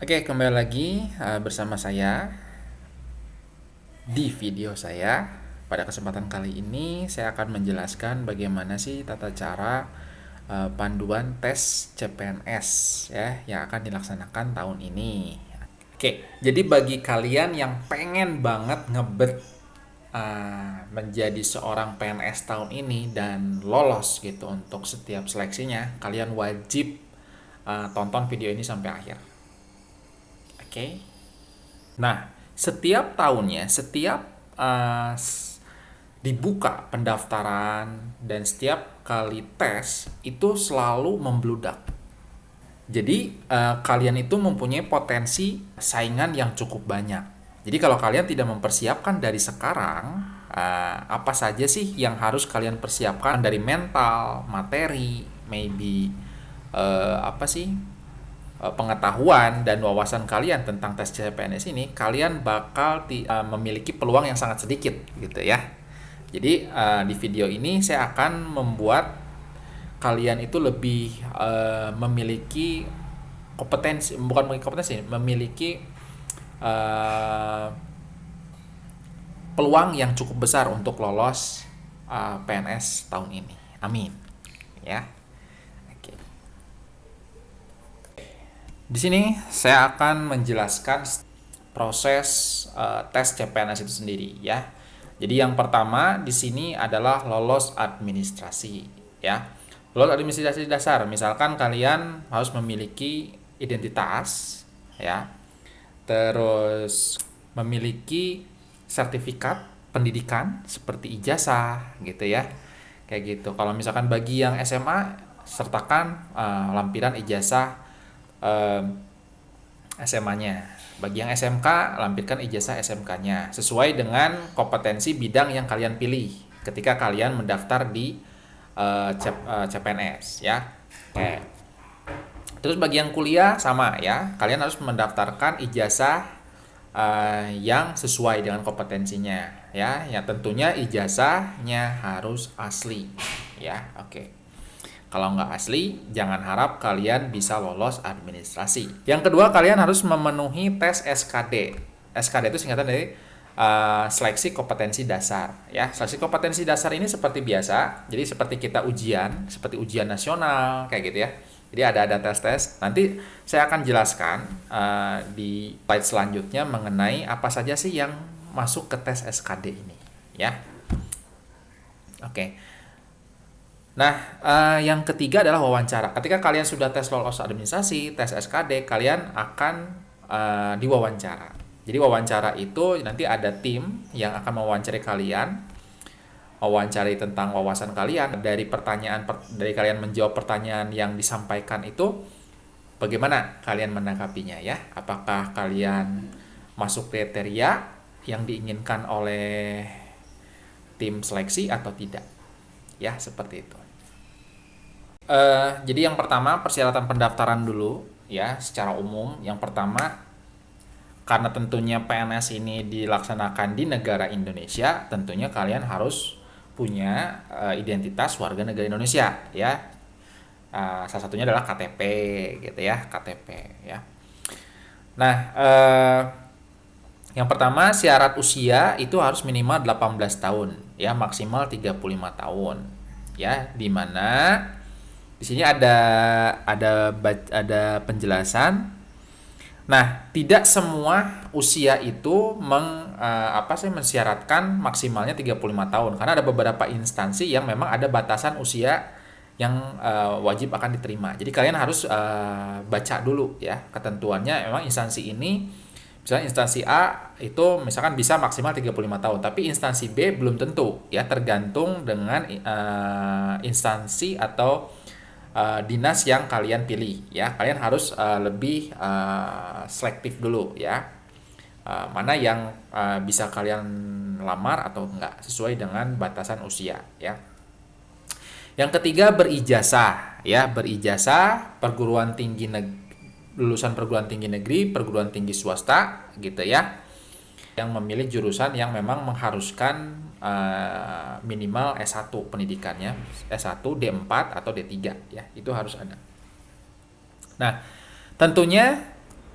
Oke, kembali lagi bersama saya di video saya. Pada kesempatan kali ini saya akan menjelaskan bagaimana sih tata cara panduan tes CPNS ya yang akan dilaksanakan tahun ini. Oke, jadi bagi kalian yang pengen banget ngebet menjadi seorang PNS tahun ini dan lolos gitu untuk setiap seleksinya, kalian wajib tonton video ini sampai akhir. Oke. Nah, setiap tahunnya, setiap uh, dibuka pendaftaran dan setiap kali tes itu selalu membludak. Jadi kalian itu mempunyai potensi saingan yang cukup banyak. Jadi kalau kalian tidak mempersiapkan dari sekarang, apa saja sih yang harus kalian persiapkan dari mental, materi, maybe apa sih pengetahuan dan wawasan kalian tentang tes CPNS ini, kalian bakal memiliki peluang yang sangat sedikit gitu ya. Jadi di video ini saya akan membuat kalian itu lebih memiliki kompetensi, bukan memiliki kompetensi, memiliki uh, peluang yang cukup besar untuk lolos PNS tahun ini. Amin. Ya. Oke. Di sini saya akan menjelaskan proses tes CPNS itu sendiri ya. Jadi yang pertama di sini adalah lolos administrasi ya. Lolos administrasi dasar, misalkan kalian harus memiliki identitas ya. Terus memiliki sertifikat pendidikan seperti ijazah gitu ya. Kayak gitu. Kalau misalkan bagi yang SMA, sertakan lampiran ijazah SMA-nya. Bagi yang SMK, lampirkan ijazah SMK-nya sesuai dengan kompetensi bidang yang kalian pilih ketika kalian mendaftar di CPNS ya. Oke. Terus bagi yang kuliah sama ya, kalian harus mendaftarkan ijazah yang sesuai dengan kompetensinya ya. Yang tentunya ijazahnya harus asli ya. Oke. Kalau nggak asli, jangan harap kalian bisa lolos administrasi. Yang kedua, kalian harus memenuhi tes SKD. SKD itu singkatan dari seleksi kompetensi dasar. Ya, seleksi kompetensi dasar ini seperti biasa. Jadi seperti kita ujian, seperti ujian nasional, kayak gitu ya. Jadi ada tes-tes. Nanti saya akan jelaskan di slide selanjutnya mengenai apa saja sih yang masuk ke tes SKD ini. Ya, oke. Nah, yang ketiga adalah wawancara. Ketika kalian sudah tes lolos administrasi, tes SKD, kalian akan diwawancara. Jadi wawancara itu nanti ada tim yang akan mewawancari kalian, mewawancari tentang wawasan kalian dari dari kalian menjawab pertanyaan yang disampaikan itu, bagaimana kalian menanggapinya ya? Apakah kalian masuk kriteria yang diinginkan oleh tim seleksi atau tidak? Ya, seperti itu. Jadi yang pertama persyaratan pendaftaran dulu ya secara umum. Yang pertama, karena tentunya PNS ini dilaksanakan di negara Indonesia, tentunya kalian harus punya identitas warga negara Indonesia ya. Salah satunya adalah KTP gitu ya, KTP ya. Nah, yang pertama syarat usia itu harus minimal 18 tahun ya, maksimal 35 tahun ya, di mana di sini ada penjelasan. Nah, tidak semua usia itu mensyaratkan maksimalnya 35 tahun karena ada beberapa instansi yang memang ada batasan usia yang wajib akan diterima. Jadi kalian harus baca dulu ya ketentuannya. Memang instansi ini, misalnya instansi A itu misalkan bisa maksimal 35 tahun, tapi instansi B belum tentu ya, tergantung dengan instansi atau dinas yang kalian pilih ya. Kalian harus lebih selektif dulu ya, mana yang bisa kalian lamar atau enggak sesuai dengan batasan usia ya. Yang ketiga berijazah ya, berijazah perguruan tinggi lulusan perguruan tinggi negeri, perguruan tinggi swasta gitu ya, yang memilih jurusan yang memang mengharuskan minimal S1 pendidikannya, S1, D4 atau D3 ya, itu harus ada. Nah, tentunya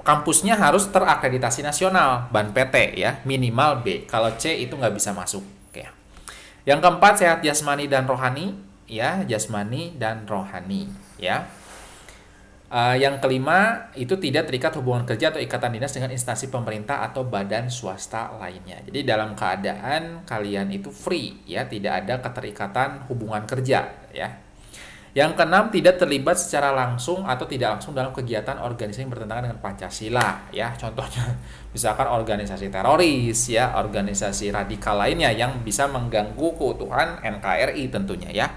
kampusnya harus terakreditasi nasional, BAN PT ya, minimal B. Kalau C itu nggak bisa masuk. Ya. Yang keempat, sehat jasmani dan rohani, ya, jasmani dan rohani, ya. Yang kelima, itu tidak terikat hubungan kerja atau ikatan dinas dengan instansi pemerintah atau badan swasta lainnya. Jadi dalam keadaan kalian itu free, ya, tidak ada keterikatan hubungan kerja, ya. Yang keenam, tidak terlibat secara langsung atau tidak langsung dalam kegiatan organisasi yang bertentangan dengan Pancasila, ya. Contohnya misalkan organisasi teroris, ya, organisasi radikal lainnya yang bisa mengganggu keutuhan NKRI tentunya, ya.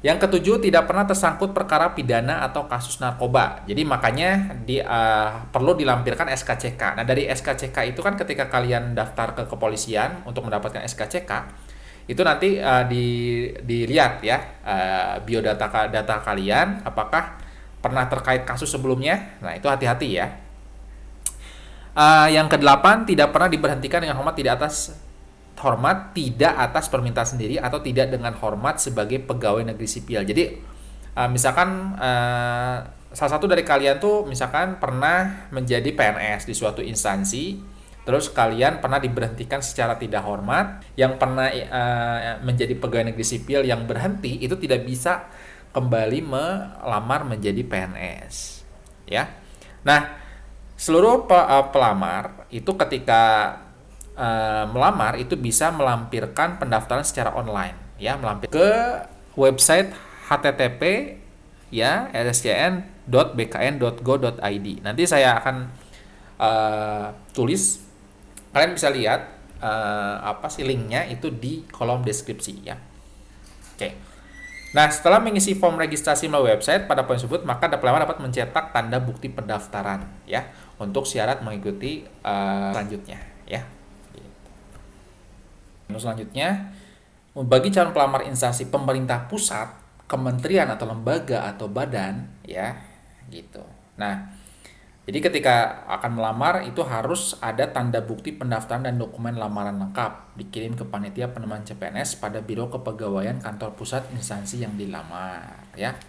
Yang ketujuh, tidak pernah tersangkut perkara pidana atau kasus narkoba. Jadi makanya perlu dilampirkan SKCK. Nah, dari SKCK itu kan ketika kalian daftar ke kepolisian untuk mendapatkan SKCK, itu nanti dilihat ya, biodata data kalian apakah pernah terkait kasus sebelumnya. Nah, itu hati-hati ya. Yang kedelapan, tidak pernah diberhentikan dengan hormat tidak atas permintaan sendiri atau tidak dengan hormat sebagai pegawai negeri sipil. Jadi misalkan salah satu dari kalian tuh misalkan pernah menjadi PNS di suatu instansi, terus kalian pernah diberhentikan secara tidak hormat, yang pernah menjadi pegawai negeri sipil yang berhenti itu tidak bisa kembali melamar menjadi PNS, ya. Nah, seluruh pelamar itu ketika melamar itu bisa melampirkan pendaftaran secara online, ya, melampir ke website http ya rscn.bkn.go.id. Nanti saya akan tulis, kalian bisa lihat linknya itu di kolom deskripsi ya. Oke. Nah, setelah mengisi form registrasi melalui website pada poin tersebut, maka pelamar dapat mencetak tanda bukti pendaftaran ya untuk syarat mengikuti selanjutnya ya. Selanjutnya, bagi calon pelamar instansi pemerintah pusat, kementerian atau lembaga atau badan, ya, gitu. Nah, jadi ketika akan melamar itu harus ada tanda bukti pendaftaran dan dokumen lamaran lengkap dikirim ke panitia penerimaan CPNS pada Biro Kepegawaian kantor pusat instansi yang dilamar, ya.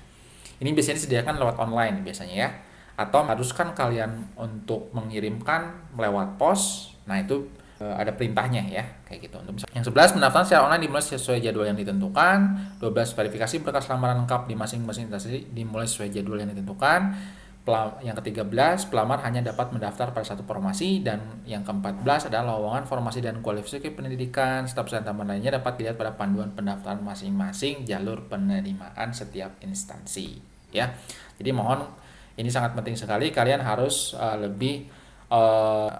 Ini biasanya disediakan lewat online biasanya ya, atau haruskan kalian untuk mengirimkan lewat pos. Nah, itu ada perintahnya ya, kayak gitu. Untuk yang 11, pendaftaran secara online dimulai sesuai jadwal yang ditentukan. 12, verifikasi berkas lamaran lengkap di masing-masing instansi dimulai sesuai jadwal yang ditentukan. Yang ke-13, pelamar hanya dapat mendaftar pada satu formasi, dan yang ke-14 adalah lowongan formasi dan kualifikasi pendidikan serta pesan tambahan lainnya dapat dilihat pada panduan pendaftaran masing-masing jalur penerimaan setiap instansi ya. Jadi mohon, ini sangat penting sekali, kalian harus lebih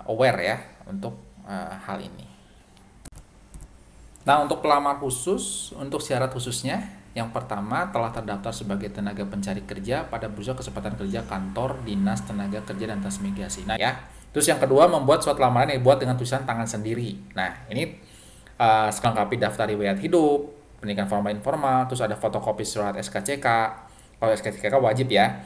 aware ya untuk hal ini. Nah, untuk pelamar khusus, untuk syarat khususnya, yang pertama telah terdaftar sebagai tenaga pencari kerja pada bursa kesempatan kerja kantor dinas tenaga kerja dan transmigrasi. Nah ya, terus yang kedua membuat surat lamaran yang dibuat dengan tulisan tangan sendiri. Nah ini selengkapi daftar riwayat hidup, pendidikan formal informal, terus ada fotokopi surat SKCK. Kalau SKCK wajib ya,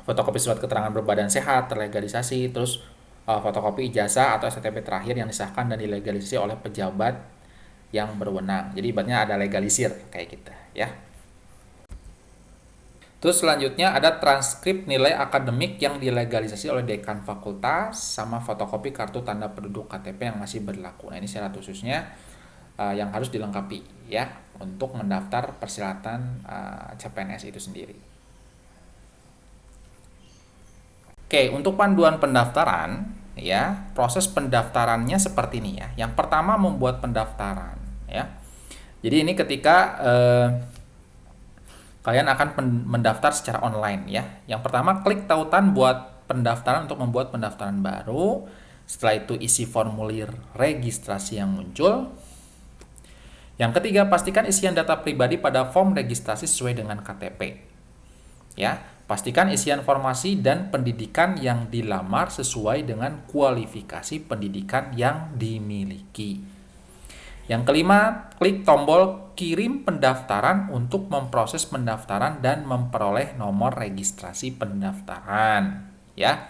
fotokopi surat keterangan berbadan sehat terlegalisasi, terus fotokopi ijazah atau STMP terakhir yang disahkan dan dilegalisasi oleh pejabat yang berwenang. Jadi ibaratnya ada legalisir kayak gitu ya. Terus selanjutnya ada transkrip nilai akademik yang dilegalisasi oleh dekan fakultas sama fotokopi kartu tanda penduduk KTP yang masih berlaku. Nah, ini syarat khususnya yang harus dilengkapi ya untuk mendaftar persyaratan CPNS itu sendiri. Oke, untuk panduan pendaftaran ya, proses pendaftarannya seperti ini ya. Yang pertama membuat pendaftaran ya. Jadi ini ketika kalian akan mendaftar secara online ya. Yang pertama klik tautan buat pendaftaran untuk membuat pendaftaran baru. Setelah itu isi formulir registrasi yang muncul. Yang ketiga, pastikan isian data pribadi pada form registrasi sesuai dengan KTP. Ya, pastikan isian formasi dan pendidikan yang dilamar sesuai dengan kualifikasi pendidikan yang dimiliki. Yang kelima, klik tombol kirim pendaftaran untuk memproses pendaftaran dan memperoleh nomor registrasi pendaftaran. Ya.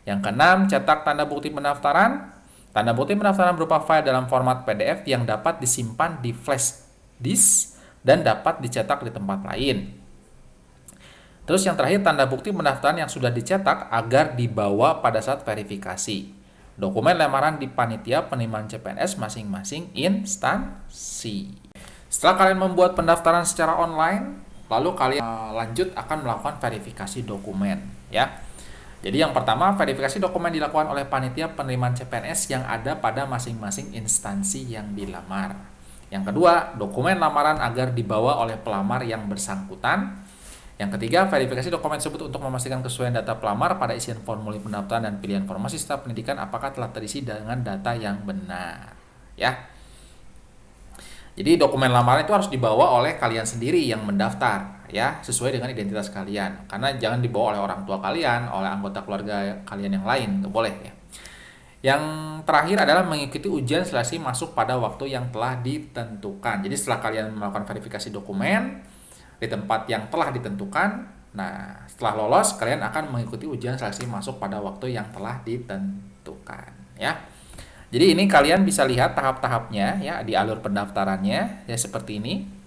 Yang keenam, cetak tanda bukti pendaftaran. Tanda bukti pendaftaran berupa file dalam format PDF yang dapat disimpan di flash disk dan dapat dicetak di tempat lain. Terus yang terakhir, tanda bukti pendaftaran yang sudah dicetak agar dibawa pada saat verifikasi. Dokumen lamaran di panitia penerimaan CPNS masing-masing instansi. Setelah kalian membuat pendaftaran secara online, lalu kalian lanjut akan melakukan verifikasi dokumen, ya. Jadi yang pertama, verifikasi dokumen dilakukan oleh panitia penerimaan CPNS yang ada pada masing-masing instansi yang dilamar. Yang kedua, dokumen lamaran agar dibawa oleh pelamar yang bersangkutan. Yang ketiga, verifikasi dokumen tersebut untuk memastikan kesesuaian data pelamar pada isian formulir pendaftaran dan pilihan formasi serta pendidikan apakah telah terisi dengan data yang benar. Ya. Jadi dokumen lamaran itu harus dibawa oleh kalian sendiri yang mendaftar, ya, sesuai dengan identitas kalian. Karena jangan dibawa oleh orang tua kalian, oleh anggota keluarga kalian yang lain, nggak boleh ya. Yang terakhir adalah mengikuti ujian seleksi masuk pada waktu yang telah ditentukan. Jadi setelah kalian melakukan verifikasi dokumen di tempat yang telah ditentukan, nah setelah lolos kalian akan mengikuti ujian seleksi masuk pada waktu yang telah ditentukan, ya. Jadi ini kalian bisa lihat tahap-tahapnya ya di alur pendaftarannya ya seperti ini.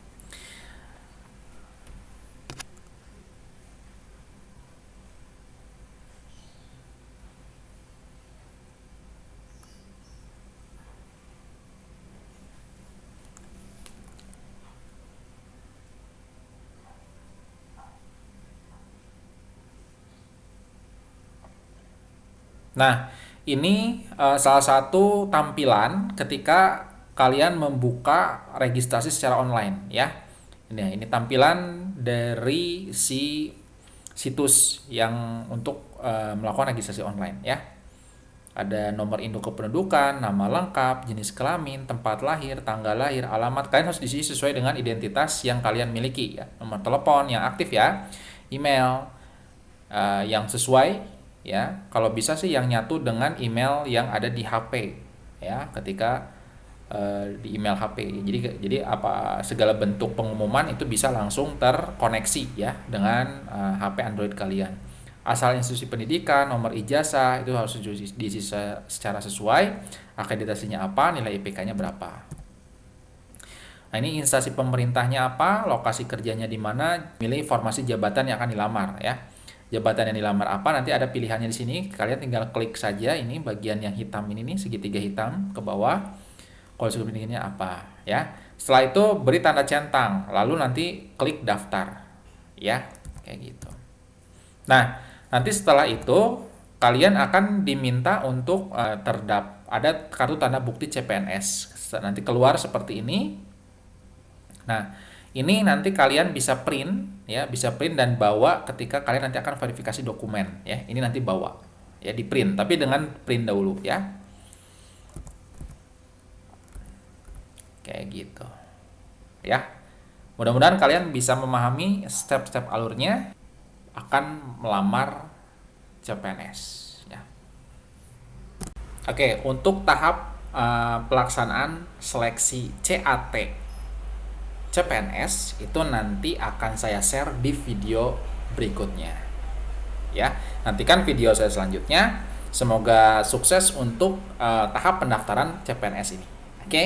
Nah, ini salah satu tampilan ketika kalian membuka registrasi secara online ya. Ini tampilan dari si situs yang untuk melakukan registrasi online ya. Ada nomor induk kependudukan, nama lengkap, jenis kelamin, tempat lahir, tanggal lahir, alamat. Kalian harus diisi sesuai dengan identitas yang kalian miliki ya. Nomor telepon yang aktif ya, email yang sesuai ya. Kalau bisa sih yang nyatu dengan email yang ada di HP ya, ketika di email HP. Jadi apa segala bentuk pengumuman itu bisa langsung terkoneksi ya dengan HP Android kalian. Asal institusi pendidikan, nomor ijazah itu harus diisi secara sesuai, akreditasinya apa, nilai IPK-nya berapa. Nah, ini instansi pemerintahnya apa, lokasi kerjanya di mana, milih formasi jabatan yang akan dilamar ya. Jabatan yang dilamar apa, nanti ada pilihannya di sini. Kalian tinggal klik saja ini bagian yang hitam ini nih, segitiga hitam ke bawah. Kualifikasi pendidikannya apa ya. Setelah itu beri tanda centang, lalu nanti klik daftar. Ya, kayak gitu. Nah, nanti setelah itu kalian akan diminta untuk ada kartu tanda bukti CPNS. Nanti keluar seperti ini. Nah, ini nanti kalian bisa print ya, bisa print dan bawa ketika kalian nanti akan verifikasi dokumen ya. Ini nanti bawa ya, di print, tapi dengan print dahulu ya. Kayak gitu. Ya. Mudah-mudahan kalian bisa memahami step-step alurnya akan melamar CPNS ya. Oke, untuk tahap pelaksanaan seleksi CAT CPNS itu nanti akan saya share di video berikutnya. Ya, nantikan video saya selanjutnya. Semoga sukses untuk tahap pendaftaran CPNS ini. Oke.